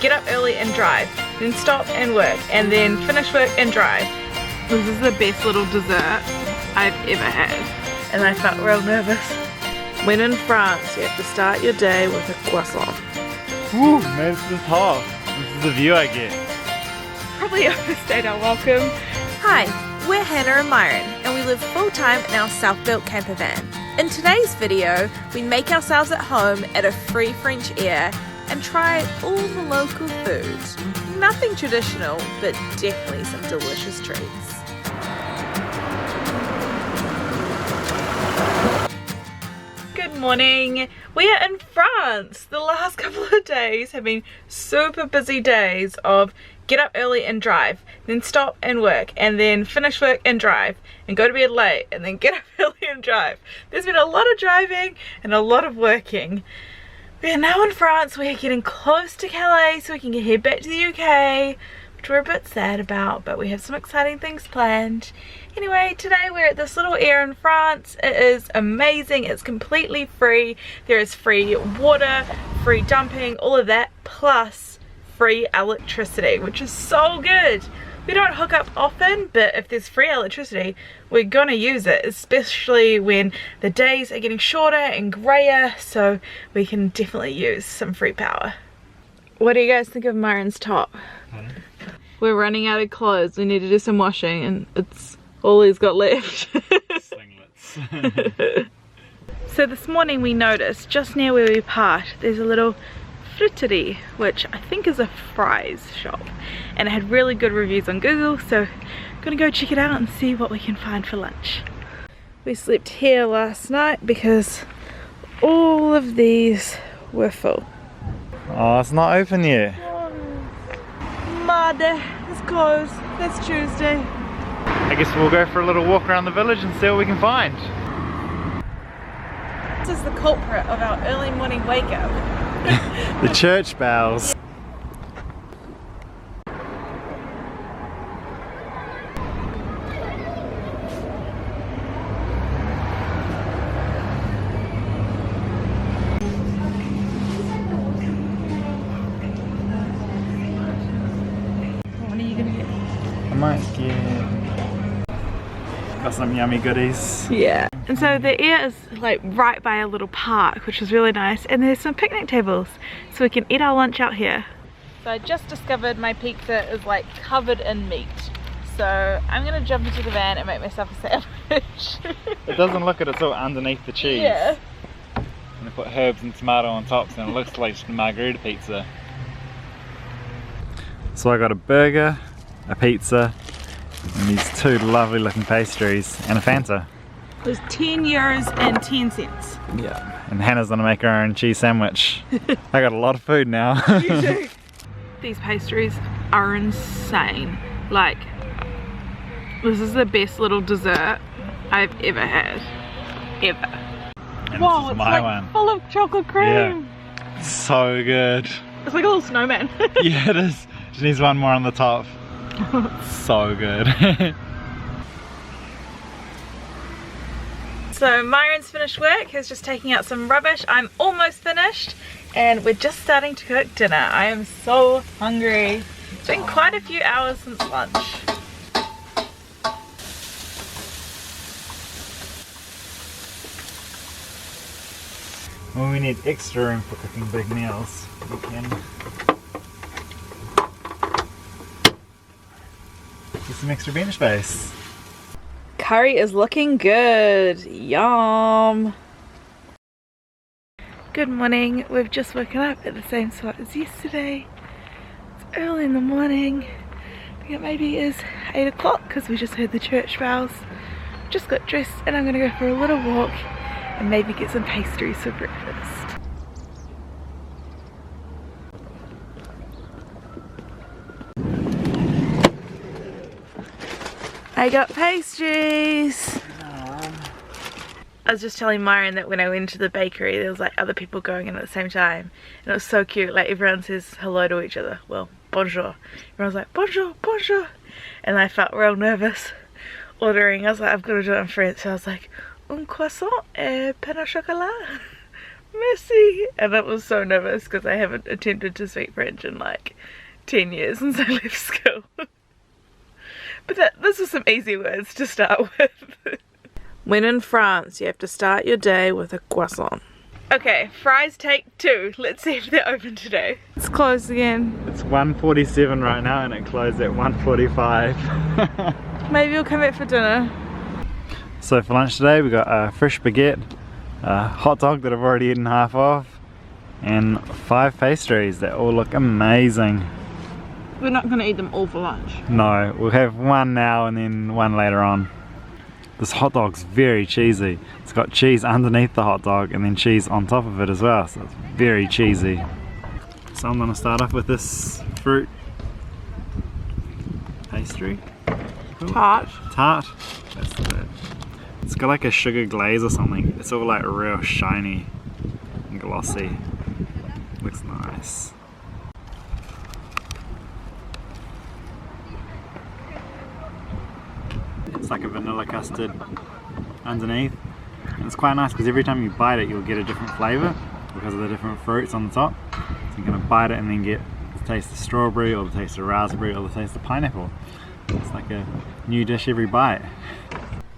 get up early and drive, then stop and work, and then finish work and drive. This is the best little dessert I've ever had, and I felt real nervous. When in France, you have to start your day with a croissant. Woo, made it to the top. This is the view I get. Probably overstayed our welcome. Hi, we're Hannah and Myron, and we live full-time in our self-built camper van. In today's video, we make ourselves at home at a free French air and try all the local foods. Nothing traditional, but definitely some delicious treats. Good morning. We are in France. The last couple of days have been super busy days of get up early and drive, then stop and work, and then finish work and drive, and go to bed late, and then get up early and drive. There's been a lot of driving and a lot of working. We are now in France. We are getting close to Calais so we can head back to the UK, which we're a bit sad about, but we have some exciting things planned. Anyway, today we're at this little air in France. It is amazing. It's completely free. There is free water, free dumping, all of that, plus free electricity, which is so good. We don't hook up often, but if there's free electricity, we're gonna use it, especially when the days are getting shorter and grayer, so we can definitely use some free power. What do you guys think of Myron's top? We're running out of clothes. We need to do some washing, and it's all he's got left. Singlets. So this morning we noticed just near where we parked there's a little friterie, which I think is a fries shop, and it had really good reviews on Google, so I'm gonna go check it out and see what we can find for lunch. We slept here last night because all of these were full. Oh, it's not open yet. Mud, it's closed. That's Tuesday. I guess we'll go for a little walk around the village and see what we can find. This is the culprit of our early morning wake up. The church bells. What are you gonna get? I might get... Got some yummy goodies. Yeah. And so the air is like right by a little park, which is really nice, and there's some picnic tables so we can eat our lunch out here. So I just discovered my pizza is like covered in meat, so I'm gonna jump into the van and make myself a sandwich. It doesn't look it's all underneath the cheese. Yeah. And they put herbs and tomato on top, so it looks like just a margarita pizza. So I got a burger, a pizza, and these two lovely looking pastries, and a Fanta. It was €10 and 10 cents. Yeah. And Hannah's gonna make her own cheese sandwich. I got a lot of food now. You do. These pastries are insane. Like, this is the best little dessert I've ever had. Ever. And Whoa, this is it's my like one. full of chocolate cream. Yeah. So good. It's like a little snowman. Yeah, it is. She needs one more on the top. So good. So Myron's finished work, he's just taking out some rubbish. I'm almost finished and we're just starting to cook dinner. I am so hungry. It's been quite a few hours since lunch. When we need extra room for cooking big meals, we can get some extra bench space. Curry is looking good. Yum. Good morning. We've just woken up at the same spot as yesterday. It's early in the morning. I think it maybe is 8 o'clock because we just heard the church bells. Just got dressed and I'm going to go for a little walk and maybe get some pastries for breakfast. I got pastries. I was just telling Myron that when I went to the bakery there was like other people going in at the same time, and it was so cute. Like everyone says hello to each other. Well, bonjour. Everyone's like bonjour, bonjour, and I felt real nervous ordering. I was like, I've got to do it in French. So I was like, un croissant et pain au chocolat. Merci. And I was so nervous because I haven't attempted to speak French in like 10 years since I left school. But this was some easy words to start with. When in France, you have to start your day with a croissant. Okay, fries take 2. Let's see if they're open today. It's closed again. It's 1:47 right now and it closed at 1:45. Maybe we'll come back for dinner. So for lunch today we got a fresh baguette, a hot dog that I've already eaten half of, and 5 pastries that all look amazing. We're not going to eat them all for lunch. No, we'll have one now and then one later on. This hot dog's very cheesy. It's got cheese underneath the hot dog and then cheese on top of it as well, so it's very cheesy. So I'm going to start off with this fruit pastry. Tart. Tart. That's the word. It's got like a sugar glaze or something. It's all like real shiny and glossy. Looks nice. It's like a vanilla custard underneath. And it's quite nice because every time you bite it you'll get a different flavour because of the different fruits on the top. So you're going to bite it and then get the taste of strawberry or the taste of raspberry or the taste of pineapple. It's like a new dish every bite.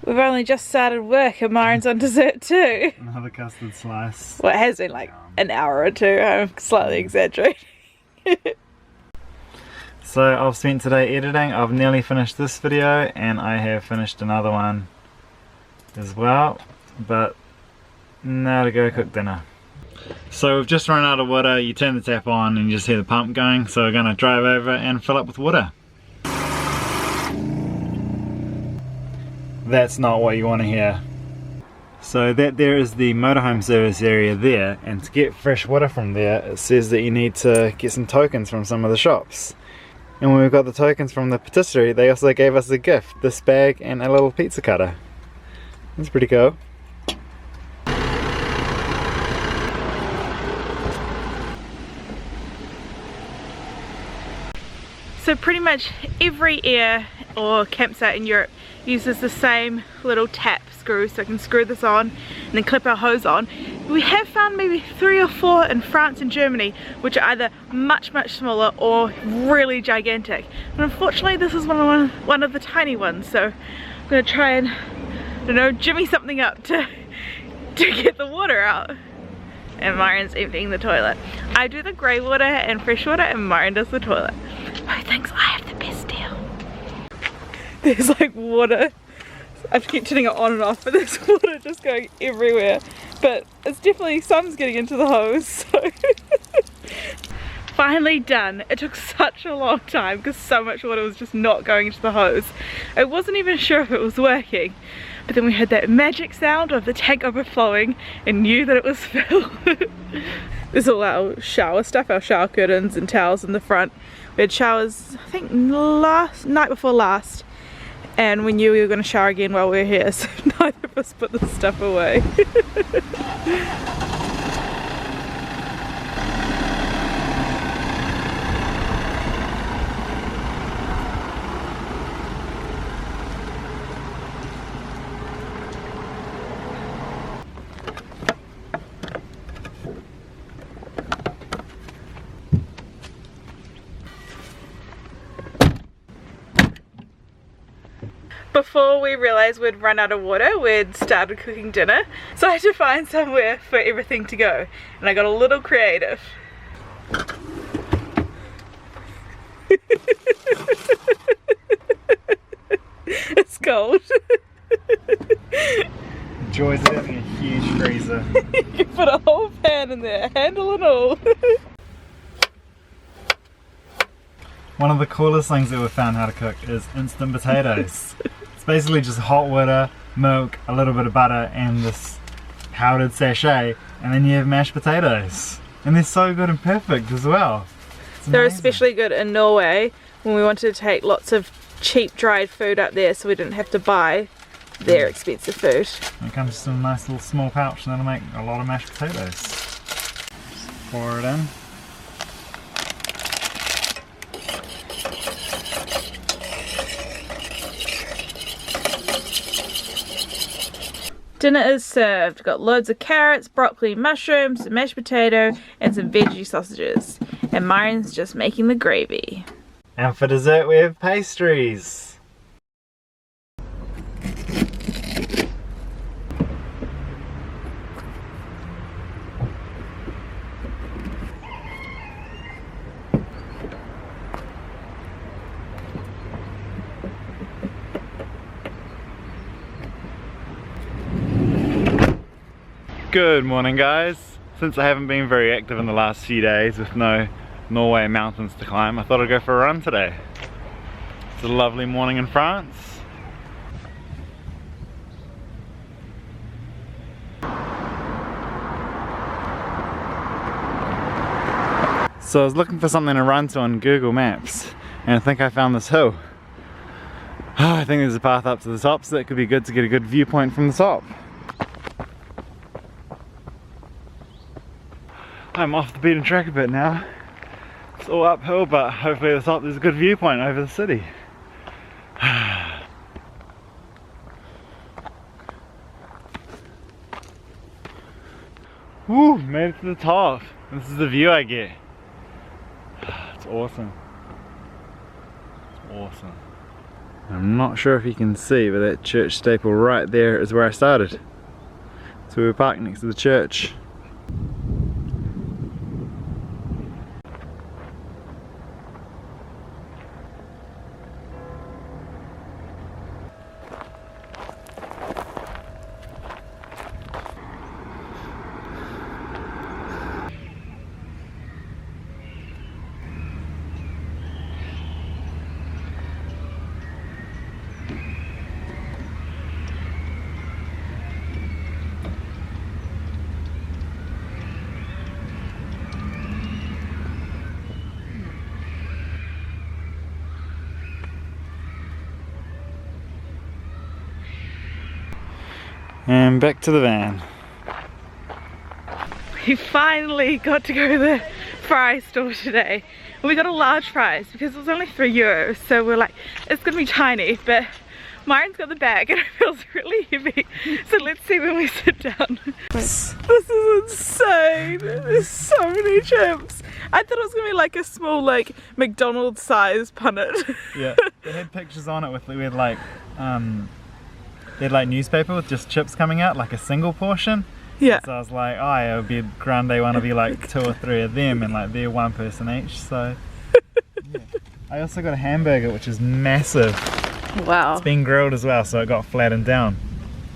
We've only just started work and Myron's on dessert too. Another custard slice. Well, it has been like an hour or two. I'm slightly exaggerating. So I've spent today editing. I've nearly finished this video and I have finished another one as well. But now to go cook dinner. So we've just run out of water. You turn the tap on and you just hear the pump going. So we're going to drive over and fill up with water. That's not what you want to hear. So that there is the motorhome service area there, and to get fresh water from there it says that you need to get some tokens from some of the shops. And when we got the tokens from the patisserie, they also gave us a gift, this bag and a little pizza cutter. That's pretty cool. So pretty much every air or campsite in Europe uses the same little tap screw, so I can screw this on and then clip our hose on. We have found maybe 3 or 4 in France and Germany which are either much smaller or really gigantic, but unfortunately this is one of the tiny ones, so I'm going to try and, I don't know, jimmy something up to get the water out. And Myron's emptying the toilet. I do the grey water and fresh water and Myron does the toilet. Who thinks I have the best deal? There's like water. I keep turning it on and off, but there's water just going everywhere. But it's definitely, some's getting into the hose, so. Finally done. It took such a long time because so much water was just not going into the hose. I wasn't even sure if it was working. But then we heard that magic sound of the tank overflowing and knew that it was filled. There's all our shower stuff, our shower curtains and towels in the front. We had showers, I think night before last. And we knew we were going to shower again while we were here, so neither of us put the stuff away. Before we realised we'd run out of water, we'd started cooking dinner, so I had to find somewhere for everything to go, and I got a little creative. It's cold. Joys of having a huge freezer. You put a whole pan in there, handle and all. One of the coolest things that we've found how to cook is instant potatoes. It's basically just hot water, milk, a little bit of butter and this powdered sachet, and then you have mashed potatoes. And they're so good and perfect as well. They're especially good in Norway when we wanted to take lots of cheap dried food up there so we didn't have to buy their expensive food. And it comes in a nice little small pouch and that'll make a lot of mashed potatoes. Just pour it in. Dinner is served. Got loads of carrots, broccoli, mushrooms, some mashed potato, and some veggie sausages. And Myron's just making the gravy. And for dessert we have pastries. Good morning guys. Since I haven't been very active in the last few days with no Norway mountains to climb, I thought I'd go for a run today. It's a lovely morning in France. So I was looking for something to run to on Google Maps and I think I found this hill. I think there's a path up to the top, so that could be good to get a good viewpoint from the top. I'm off the beaten track a bit now. It's all uphill, but hopefully at the top there's a good viewpoint over the city. Woo, made it to the top. This is the view I get. It's awesome. It's awesome. I'm not sure if you can see, but that church steeple right there is where I started. So we were parked next to the church. And back to the van. We finally got to go to the fry store today. We got a large fries because it was only €3, so we're like, it's gonna be tiny, but Myron's got the bag and it feels really heavy. So let's see when we sit down. This is insane. There's so many chips. I thought it was gonna be like a small, like McDonald's size punnet. Yeah, they had pictures on it with like they had like newspaper with just chips coming out, like a single portion. Yeah. So I was like, oh yeah, it would be a grande one, would be like 2 or 3 of them, and like they're one person each. So yeah. I also got a hamburger which is massive. Wow. It's been grilled as well, so it got flattened down.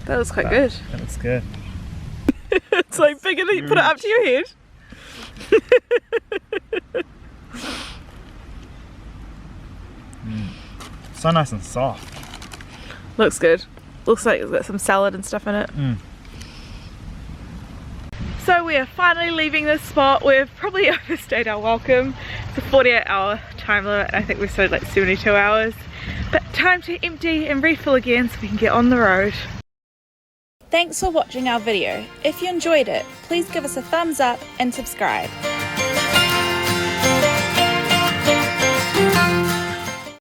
That was quite good. That looks good. It's like bigger than you put it up to your head. So nice and soft. Looks good. Looks like it's got some salad and stuff in it. So we are finally leaving this spot. We've probably overstayed our welcome. It's a 48-hour time limit. I think we stayed like 72 hours. But time to empty and refill again so we can get on the road. Thanks for watching our video. If you enjoyed it, please give us a thumbs up and subscribe.